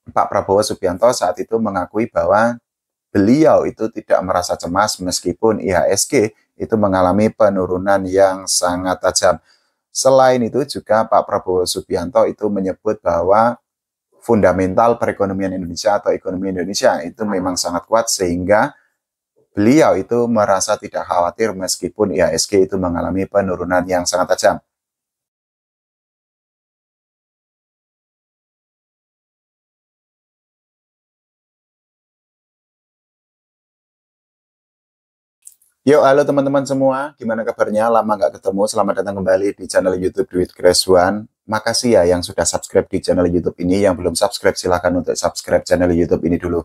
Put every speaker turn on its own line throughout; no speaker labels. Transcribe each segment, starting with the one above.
Pak Prabowo Subianto saat itu mengakui bahwa beliau itu tidak merasa cemas meskipun IHSG itu mengalami penurunan yang sangat tajam. Selain itu juga Pak Prabowo Subianto itu menyebut bahwa fundamental perekonomian Indonesia atau ekonomi Indonesia itu memang sangat kuat sehingga beliau itu merasa tidak khawatir meskipun IHSG itu mengalami penurunan yang sangat tajam. Yo, halo teman-teman semua. Gimana kabarnya? Lama nggak ketemu. Selamat datang kembali di channel YouTube Duit Crash One. Makasih ya yang sudah subscribe di channel YouTube ini. Yang belum subscribe, silahkan untuk subscribe channel YouTube ini dulu.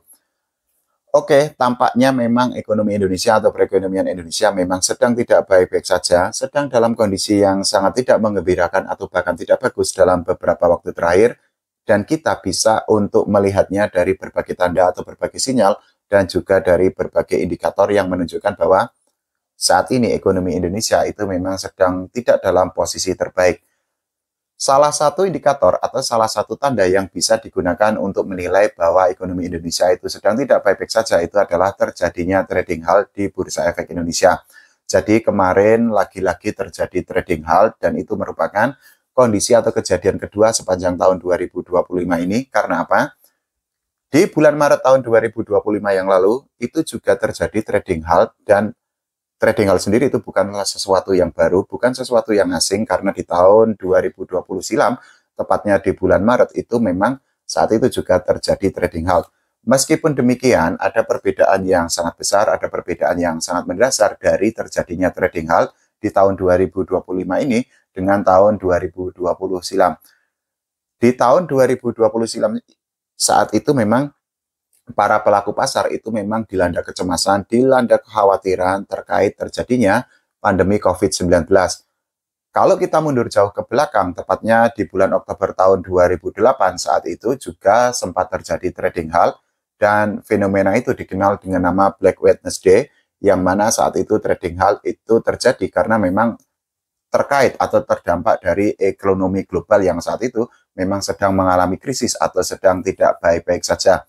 Oke, tampaknya memang ekonomi Indonesia atau perekonomian Indonesia memang sedang tidak baik-baik saja, sedang dalam kondisi yang sangat tidak menggembirakan atau bahkan tidak bagus dalam beberapa waktu terakhir, dan kita bisa untuk melihatnya dari berbagai tanda atau berbagai sinyal, dan juga dari berbagai indikator yang menunjukkan bahwa saat ini ekonomi Indonesia itu memang sedang tidak dalam posisi terbaik. Salah satu indikator atau salah satu tanda yang bisa digunakan untuk menilai bahwa ekonomi Indonesia itu sedang tidak baik-baik saja itu adalah terjadinya trading halt di Bursa Efek Indonesia. Jadi kemarin lagi-lagi terjadi trading halt dan itu merupakan kondisi atau kejadian kedua sepanjang tahun 2025 ini. Karena apa? Di bulan Maret tahun 2025 yang lalu itu juga terjadi trading halt, dan trading halt sendiri itu bukanlah sesuatu yang baru, bukan sesuatu yang asing, karena di tahun 2020 silam, tepatnya di bulan Maret, itu memang saat itu juga terjadi trading halt. Meskipun demikian, ada perbedaan yang sangat besar, ada perbedaan yang sangat mendasar dari terjadinya trading halt di tahun 2025 ini dengan tahun 2020 silam. Di tahun 2020 silam saat itu memang para pelaku pasar itu memang dilanda kecemasan, dilanda kekhawatiran terkait terjadinya pandemi COVID-19. Kalau kita mundur jauh ke belakang, tepatnya di bulan Oktober tahun 2008, saat itu juga sempat terjadi trading halt, dan fenomena itu dikenal dengan nama Black Wednesday, yang mana saat itu trading halt itu terjadi karena memang terkait atau terdampak dari ekonomi global yang saat itu memang sedang mengalami krisis atau sedang tidak baik-baik saja.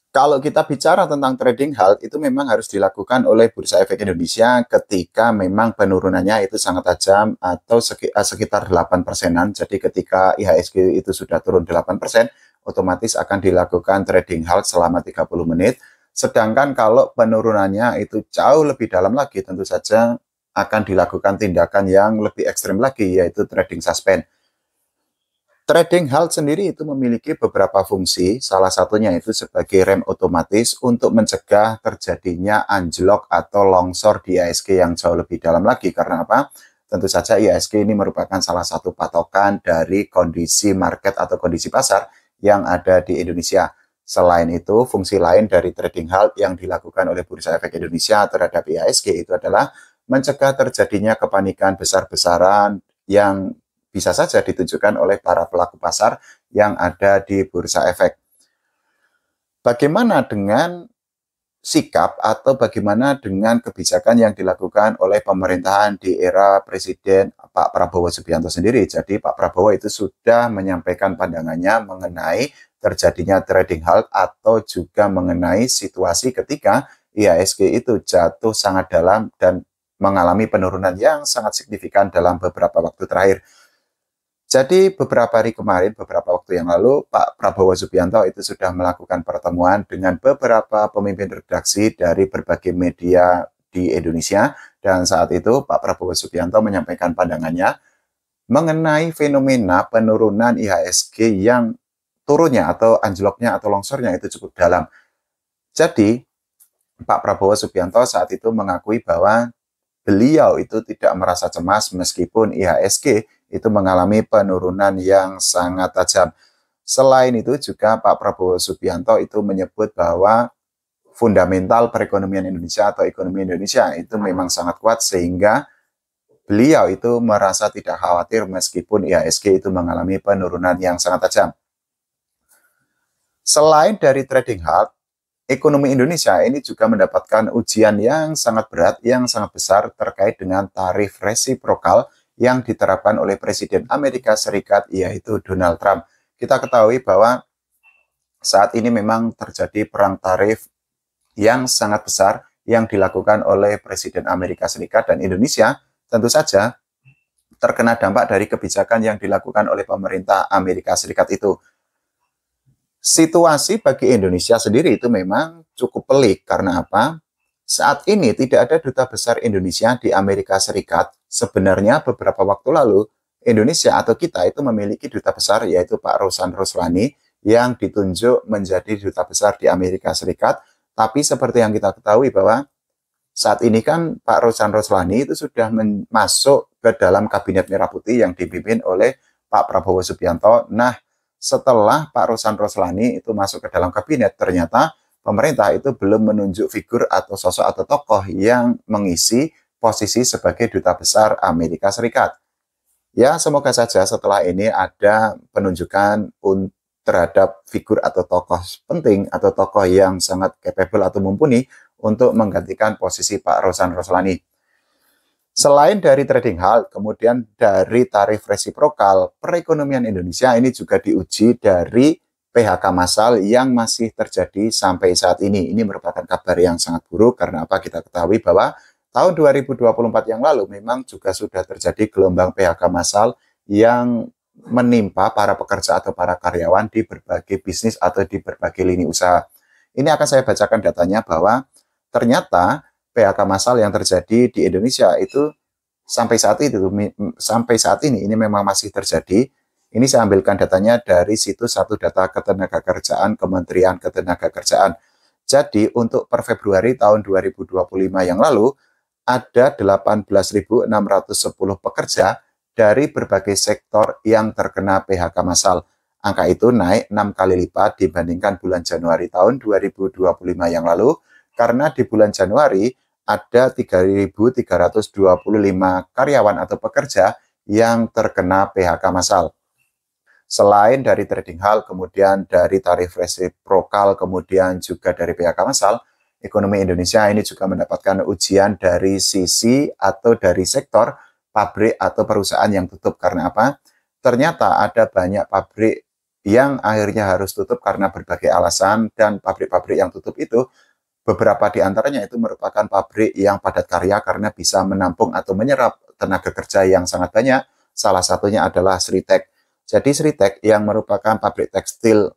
Kalau kita bicara tentang trading halt, itu memang harus dilakukan oleh Bursa Efek Indonesia ketika memang penurunannya itu sangat tajam atau sekitar 8%-an. Jadi ketika IHSG itu sudah turun 8%, otomatis akan dilakukan trading halt selama 30 menit. Sedangkan kalau penurunannya itu jauh lebih dalam lagi, tentu saja akan dilakukan tindakan yang lebih ekstrim lagi, yaitu trading suspend. Trading halt sendiri itu memiliki beberapa fungsi, salah satunya itu sebagai rem otomatis untuk mencegah terjadinya anjlok atau longsor di IHSG yang jauh lebih dalam lagi. Karena apa? Tentu saja IHSG ini merupakan salah satu patokan dari kondisi market atau kondisi pasar yang ada di Indonesia. Selain itu, fungsi lain dari trading halt yang dilakukan oleh Bursa Efek Indonesia terhadap IHSG itu adalah mencegah terjadinya kepanikan besar-besaran yang bisa saja ditunjukkan oleh para pelaku pasar yang ada di Bursa Efek. Bagaimana dengan sikap atau bagaimana dengan kebijakan yang dilakukan oleh pemerintahan di era Presiden Pak Prabowo Subianto sendiri? Jadi Pak Prabowo itu sudah menyampaikan pandangannya mengenai terjadinya trading halt atau juga mengenai situasi ketika IHSG itu jatuh sangat dalam dan mengalami penurunan yang sangat signifikan dalam beberapa waktu terakhir. Jadi beberapa hari kemarin, beberapa waktu yang lalu, Pak Prabowo Subianto itu sudah melakukan pertemuan dengan beberapa pemimpin redaksi dari berbagai media di Indonesia. Dan saat itu Pak Prabowo Subianto menyampaikan pandangannya mengenai fenomena penurunan IHSG yang turunnya atau anjloknya atau longsornya itu cukup dalam. Jadi Pak Prabowo Subianto saat itu mengakui bahwa beliau itu tidak merasa cemas meskipun IHSG itu mengalami penurunan yang sangat tajam. Selain itu juga Pak Prabowo Subianto itu menyebut bahwa fundamental perekonomian Indonesia atau ekonomi Indonesia itu memang sangat kuat sehingga beliau itu merasa tidak khawatir meskipun IHSG itu mengalami penurunan yang sangat tajam. Selain dari trading halt, ekonomi Indonesia ini juga mendapatkan ujian yang sangat berat, yang sangat besar terkait dengan tarif resiprokal yang diterapkan oleh Presiden Amerika Serikat, yaitu Donald Trump. Kita ketahui bahwa saat ini memang terjadi perang tarif yang sangat besar yang dilakukan oleh Presiden Amerika Serikat, dan Indonesia tentu saja terkena dampak dari kebijakan yang dilakukan oleh pemerintah Amerika Serikat itu. Situasi bagi Indonesia sendiri itu memang cukup pelik. Karena apa? Saat ini tidak ada duta besar Indonesia di Amerika Serikat. Sebenarnya beberapa waktu lalu Indonesia atau kita itu memiliki duta besar, yaitu Pak Rosan Roslani, yang ditunjuk menjadi duta besar di Amerika Serikat. Tapi seperti yang kita ketahui bahwa saat ini kan Pak Rosan Roslani itu sudah masuk ke dalam Kabinet Merah Putih yang dipimpin oleh Pak Prabowo Subianto. Nah, setelah Pak Rosan Roslani itu masuk ke dalam kabinet, ternyata pemerintah itu belum menunjuk figur atau sosok atau tokoh yang mengisi posisi sebagai duta besar Amerika Serikat. Ya, semoga saja setelah ini ada penunjukan terhadap figur atau tokoh penting atau tokoh yang sangat capable atau mumpuni untuk menggantikan posisi Pak Rosan Roslani. Selain dari trading halt, kemudian dari tarif resiprokal, perekonomian Indonesia ini juga diuji dari PHK massal yang masih terjadi sampai saat ini. Ini merupakan kabar yang sangat buruk karena apa? Kita ketahui bahwa tahun 2024 yang lalu memang juga sudah terjadi gelombang PHK massal yang menimpa para pekerja atau para karyawan di berbagai bisnis atau di berbagai lini usaha. Ini akan saya bacakan datanya bahwa ternyata PHK massal yang terjadi di Indonesia itu sampai saat ini ini memang masih terjadi. Ini saya ambilkan datanya dari situs satu data ketenagakerjaan Kementerian Ketenagakerjaan. Jadi untuk per Februari tahun 2025 yang lalu ada 18.610 pekerja dari berbagai sektor yang terkena PHK massal. Angka itu naik 6 kali lipat dibandingkan bulan Januari tahun 2025 yang lalu, karena di bulan Januari ada 3.325 karyawan atau pekerja yang terkena PHK massal. Selain dari trading halt, kemudian dari tarif resiprokal, kemudian juga dari PHK massal, ekonomi Indonesia ini juga mendapatkan ujian dari sisi atau dari sektor pabrik atau perusahaan yang tutup. Karena apa? Ternyata ada banyak pabrik yang akhirnya harus tutup karena berbagai alasan, dan pabrik-pabrik yang tutup itu beberapa di antaranya itu merupakan pabrik yang padat karya karena bisa menampung atau menyerap tenaga kerja yang sangat banyak. Salah satunya adalah Sritek. Jadi Sritek yang merupakan pabrik tekstil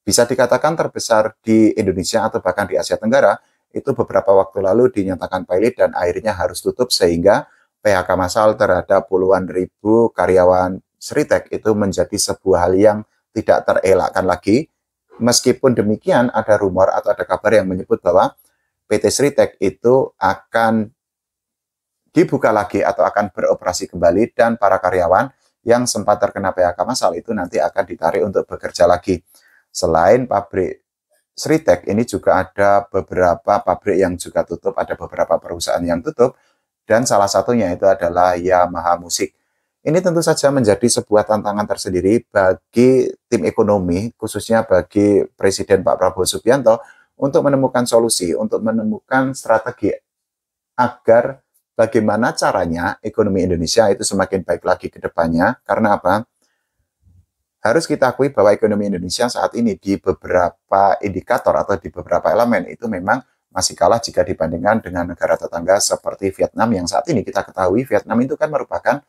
bisa dikatakan terbesar di Indonesia atau bahkan di Asia Tenggara, itu beberapa waktu lalu dinyatakan pilot dan akhirnya harus tutup, sehingga PHK massal terhadap puluhan ribu karyawan Sritek itu menjadi sebuah hal yang tidak terelakkan lagi. Meskipun demikian, ada rumor atau ada kabar yang menyebut bahwa PT Sritek itu akan dibuka lagi atau akan beroperasi kembali, dan para karyawan yang sempat terkena PHK massal itu nanti akan ditarik untuk bekerja lagi. Selain pabrik Sritek, ini juga ada beberapa pabrik yang juga tutup, ada beberapa perusahaan yang tutup, dan salah satunya itu adalah Yamaha Musik. Ini tentu saja menjadi sebuah tantangan tersendiri bagi tim ekonomi, khususnya bagi Presiden Pak Prabowo Subianto, untuk menemukan solusi, untuk menemukan strategi agar bagaimana caranya ekonomi Indonesia itu semakin baik lagi ke depannya. Karena apa? Harus kita akui bahwa ekonomi Indonesia saat ini di beberapa indikator atau di beberapa elemen itu memang masih kalah jika dibandingkan dengan negara tetangga seperti Vietnam, yang saat ini kita ketahui Vietnam itu kan merupakan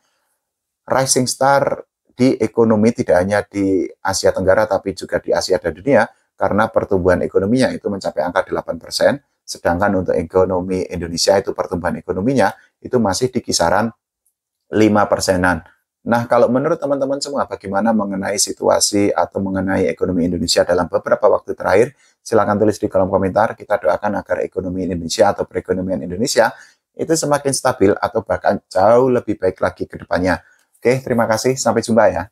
rising star di ekonomi tidak hanya di Asia Tenggara tapi juga di Asia dan dunia, karena pertumbuhan ekonominya itu mencapai angka 8%. Sedangkan untuk ekonomi Indonesia itu pertumbuhan ekonominya itu masih di kisaran 5%-an. Nah, kalau menurut teman-teman semua, bagaimana mengenai situasi atau mengenai ekonomi Indonesia dalam beberapa waktu terakhir? Silahkan tulis di kolom komentar. Kita doakan agar ekonomi Indonesia atau perekonomian Indonesia itu semakin stabil atau bahkan jauh lebih baik lagi ke depannya. Oke, terima kasih. Sampai jumpa ya.